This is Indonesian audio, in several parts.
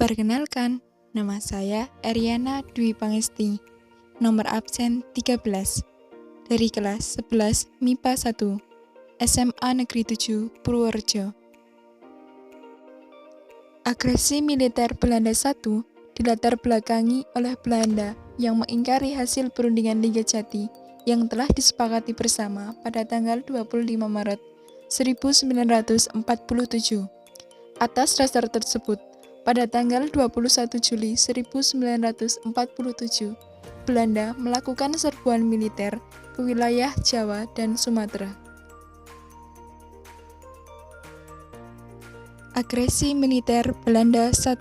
Perkenalkan, nama saya Eriana Dwi Pangesti, nomor absen 13, dari kelas 11 MIPA 1, SMA Negeri 7, Purworejo. Agresi militer Belanda I dilatar belakangi oleh Belanda yang mengingkari hasil perundingan Liga Jati yang telah disepakati bersama pada tanggal 25 Maret 1947. Atas dasar tersebut, pada tanggal 21 Juli 1947, Belanda melakukan serbuan militer ke wilayah Jawa dan Sumatera. Agresi militer Belanda I.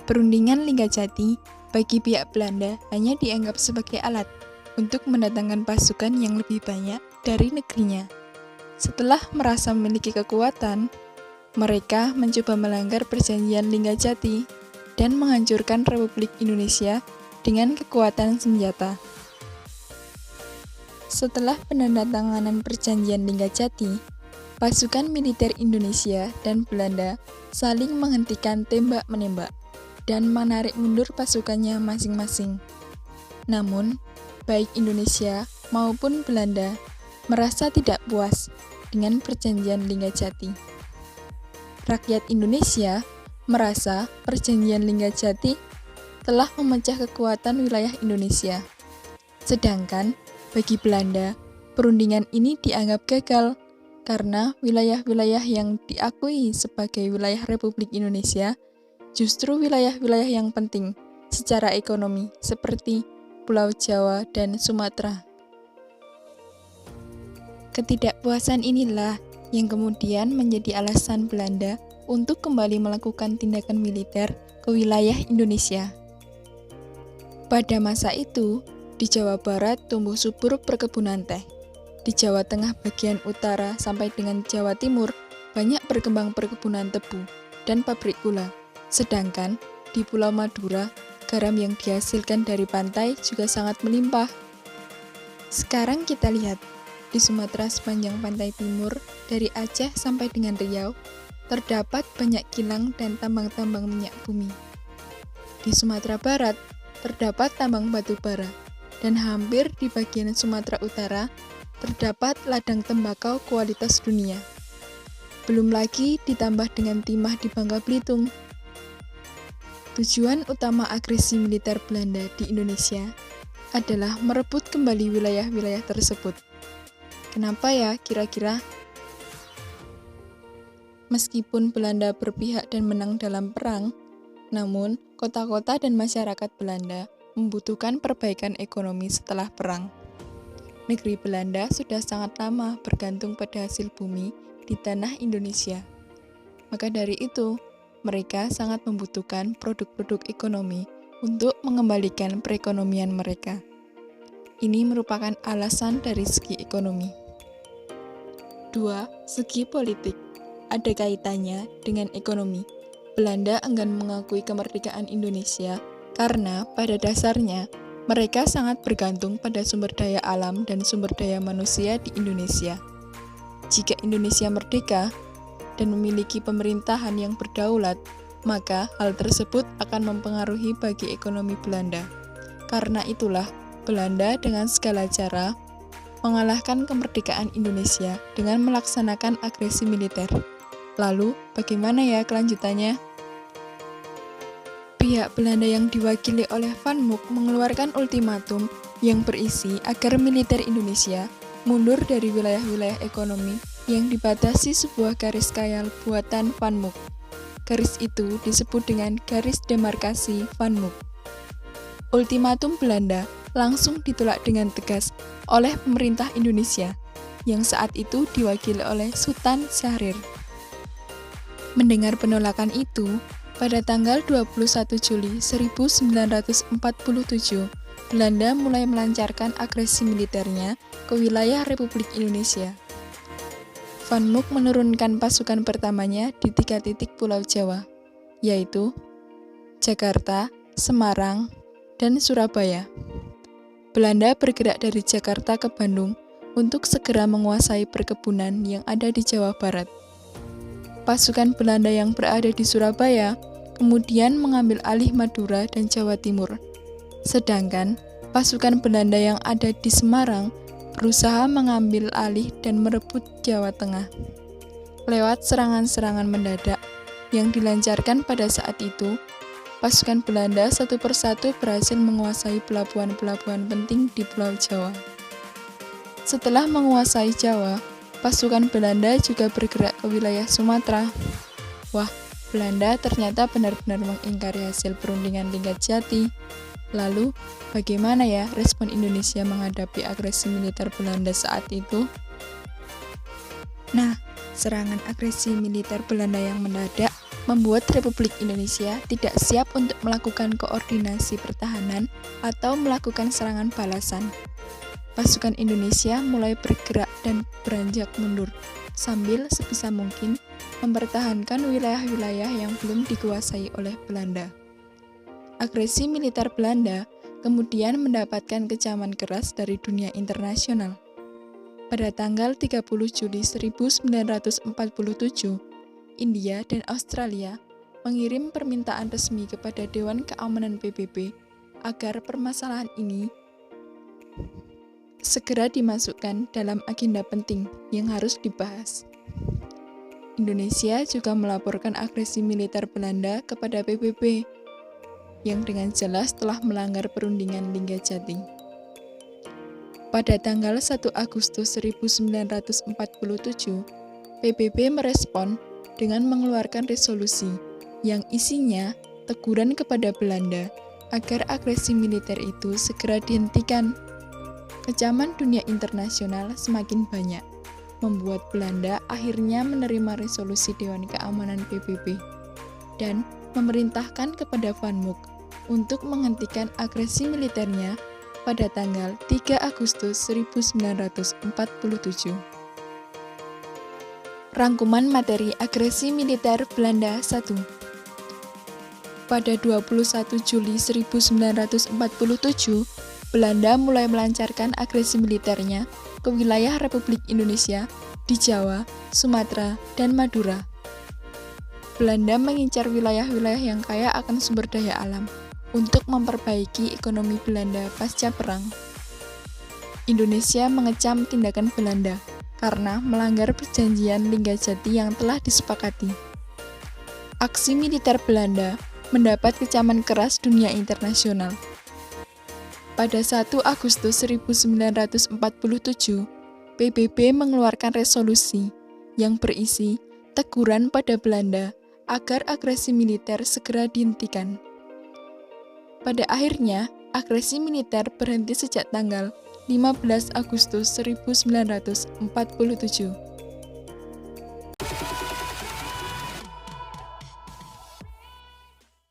Perundingan Liga Jati bagi pihak Belanda hanya dianggap sebagai alat untuk mendatangkan pasukan yang lebih banyak dari negerinya. Setelah merasa memiliki kekuatan, mereka mencoba melanggar perjanjian Liga Jati dan menghancurkan Republik Indonesia dengan kekuatan senjata. Setelah penandatanganan perjanjian Liga Jati, pasukan militer Indonesia dan Belanda saling menghentikan tembak-menembak dan menarik mundur pasukannya masing-masing. Namun, baik Indonesia maupun Belanda merasa tidak puas dengan perjanjian Liga Jati. Rakyat Indonesia merasa perjanjian Liga Jati telah memecah kekuatan wilayah Indonesia. Sedangkan bagi Belanda, perundingan ini dianggap gagal karena wilayah-wilayah yang diakui sebagai wilayah Republik Indonesia justru wilayah-wilayah yang penting secara ekonomi seperti Pulau Jawa dan Sumatera. Ketidakpuasan inilah yang kemudian menjadi alasan Belanda untuk kembali melakukan tindakan militer ke wilayah Indonesia. Pada masa itu, di Jawa Barat tumbuh subur perkebunan teh. Di Jawa Tengah bagian utara sampai dengan Jawa Timur banyak berkembang perkebunan tebu dan pabrik gula. Sedangkan di Pulau Madura, garam yang dihasilkan dari pantai juga sangat melimpah. Sekarang kita lihat, di Sumatera sepanjang pantai timur, dari Aceh sampai dengan Riau, terdapat banyak kilang dan tambang-tambang minyak bumi. Di Sumatera Barat, terdapat tambang batu bara, dan hampir di bagian Sumatera Utara, terdapat ladang tembakau kualitas dunia. Belum lagi ditambah dengan timah di Bangka Belitung. Tujuan utama agresi militer Belanda di Indonesia adalah merebut kembali wilayah-wilayah tersebut. Kenapa ya kira-kira? Meskipun Belanda berpihak dan menang dalam perang, namun kota-kota dan masyarakat Belanda membutuhkan perbaikan ekonomi setelah perang. Negeri Belanda sudah sangat lama bergantung pada hasil bumi di tanah Indonesia. Maka dari itu, mereka sangat membutuhkan produk-produk ekonomi untuk mengembalikan perekonomian mereka. Ini merupakan alasan dari segi ekonomi. 2. Segi politik. Ada kaitannya dengan ekonomi. Belanda enggan mengakui kemerdekaan Indonesia karena pada dasarnya mereka sangat bergantung pada sumber daya alam dan sumber daya manusia di Indonesia. Jika Indonesia merdeka dan memiliki pemerintahan yang berdaulat, maka hal tersebut akan mempengaruhi bagi ekonomi Belanda. Karena itulah, Belanda dengan segala cara mengalahkan kemerdekaan Indonesia dengan melaksanakan agresi militer. Lalu, bagaimana ya kelanjutannya? Pihak Belanda yang diwakili oleh Van Mook mengeluarkan ultimatum yang berisi agar militer Indonesia mundur dari wilayah-wilayah ekonomi yang dibatasi sebuah garis khayal buatan Van Mook. Garis itu disebut dengan garis demarkasi Van Mook. Ultimatum Belanda langsung ditolak dengan tegas oleh pemerintah Indonesia yang saat itu diwakili oleh Sultan Syahrir. Mendengar penolakan itu, pada tanggal 21 Juli 1947, Belanda mulai melancarkan agresi militernya ke wilayah Republik Indonesia. Van Mook menurunkan pasukan pertamanya di 3 titik Pulau Jawa, yaitu Jakarta, Semarang, dan Surabaya. Belanda bergerak dari Jakarta ke Bandung untuk segera menguasai perkebunan yang ada di Jawa Barat. Pasukan Belanda yang berada di Surabaya kemudian mengambil alih Madura dan Jawa Timur. Sedangkan pasukan Belanda yang ada di Semarang berusaha mengambil alih dan merebut Jawa Tengah. Lewat serangan-serangan mendadak yang dilancarkan pada saat itu, pasukan Belanda satu persatu berhasil menguasai pelabuhan-pelabuhan penting di Pulau Jawa. Setelah menguasai Jawa, pasukan Belanda juga bergerak ke wilayah Sumatera. Wah, Belanda ternyata benar-benar mengingkari hasil perundingan Linggadjati. Lalu, bagaimana ya respon Indonesia menghadapi agresi militer Belanda saat itu? Nah, serangan agresi militer Belanda yang mendadak membuat Republik Indonesia tidak siap untuk melakukan koordinasi pertahanan atau melakukan serangan balasan. Pasukan Indonesia mulai bergerak dan beranjak mundur, sambil sebisa mungkin mempertahankan wilayah-wilayah yang belum dikuasai oleh Belanda. Agresi militer Belanda kemudian mendapatkan kecaman keras dari dunia internasional. Pada tanggal 30 Juli 1947, India dan Australia mengirim permintaan resmi kepada Dewan Keamanan PBB agar permasalahan ini segera dimasukkan dalam agenda penting yang harus dibahas. Indonesia juga melaporkan agresi militer Belanda kepada PBB yang dengan jelas telah melanggar perundingan Linggadjati. Pada tanggal 1 Agustus 1947, PBB merespon dengan mengeluarkan resolusi yang isinya teguran kepada Belanda agar agresi militer itu segera dihentikan. Kecaman dunia internasional semakin banyak, membuat Belanda akhirnya menerima resolusi Dewan Keamanan PBB dan memerintahkan kepada Van Mook untuk menghentikan agresi militernya pada tanggal 3 Agustus 1947. Rangkuman materi agresi militer Belanda 1. Pada 21 Juli 1947, Belanda mulai melancarkan agresi militernya ke wilayah Republik Indonesia di Jawa, Sumatera, dan Madura. Belanda mengincar wilayah-wilayah yang kaya akan sumber daya alam untuk memperbaiki ekonomi Belanda pasca perang. Indonesia mengecam tindakan Belanda karena melanggar perjanjian Linggadjati yang telah disepakati. Aksi militer Belanda mendapat kecaman keras dunia internasional. Pada 1 Agustus 1947, PBB mengeluarkan resolusi yang berisi teguran pada Belanda agar agresi militer segera dihentikan. Pada akhirnya, agresi militer berhenti sejak tanggal 15 Agustus 1947.